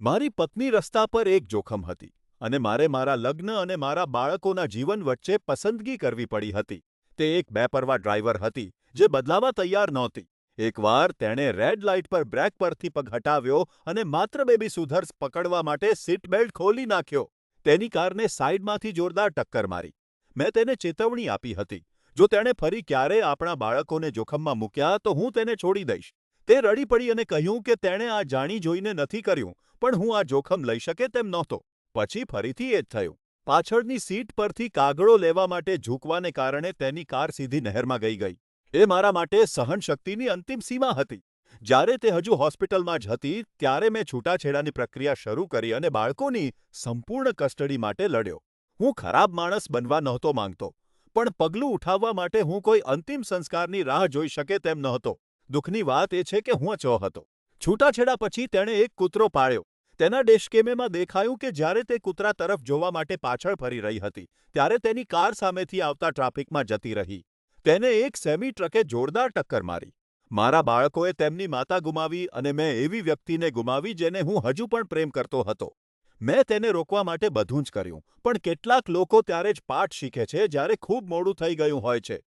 મારી પત્ની રસ્તા પર એક જોખમ હતી અને મારે મારા લગ્ન અને મારા બાળકોના જીવન વચ્ચે પસંદગી કરવી પડી હતી. તે એક બેપરવા ડ્રાઈવર હતી જે બદલાવા તૈયાર નહોતી. એકવાર તેણે રેડ લાઇટ પર બ્રેક પરથી પગ હટાવ્યો અને માત્ર બેબી સુધર્સ પકડવા માટે સીટ બેલ્ટ ખોલી નાખ્યો. તેની કારને સાઈડમાંથી જોરદાર ટક્કર મારી. મેં તેને ચેતવણી આપી હતી, જો તેણે ફરી ક્યારેય આપણા બાળકોને જોખમમાં મૂક્યા તો હું તેને છોડી દઈશ. તે રડી પડી અને કહ્યું કે તેણે આ જાણી જોઈને નથી કર્યું, પણ હું આ જોખમ લઈ શકે તેમ નહોતો. પછી ફરીથી એ જ થયું. પાછળની સીટ પરથી કાગળો લેવા માટે ઝૂકવાને કારણે તેની કાર સીધી નહેરમાં ગઈ. એ મારા માટે સહનશક્તિની અંતિમ સીમા હતી. જ્યારે તે હજુ હોસ્પિટલમાં જ હતી, ત્યારે મેં છૂટાછેડાની પ્રક્રિયા શરૂ કરી અને બાળકોની સંપૂર્ણ કસ્ટડી માટે લડ્યો. હું ખરાબ માણસ બનવા નહોતો માંગતો, પણ પગલું ઉઠાવવા માટે હું કોઈ અંતિમ સંસ્કારની રાહ જોઈ શકે તેમ નહોતો. દુઃખની વાત એ છે કે હું અચો હતો. છૂટાછેડા પછી તેણે એક કૂતરો પાળ્યો. તેના ડેશકેમેમાં દેખાયું કે જ્યારે તે કૂતરા તરફ જોવા માટે પાછળ ફરી રહી હતી, ત્યારે તેની કાર સામેથી આવતા ટ્રાફિકમાં જતી રહી. તેને એક સેમી ટ્રકે જોરદાર ટક્કર મારી. મારા બાળકોએ તેમની માતા ગુમાવી અને મેં એવી વ્યક્તિને ગુમાવી જેને હું હજુ પણ પ્રેમ કરતો હતો. મેં તેને રોકવા માટે બધું જ કર્યું, પણ કેટલાક લોકો ત્યારે જ પાઠ શીખે છે જ્યારે ખૂબ મોડું થઈ ગયું હોય છે.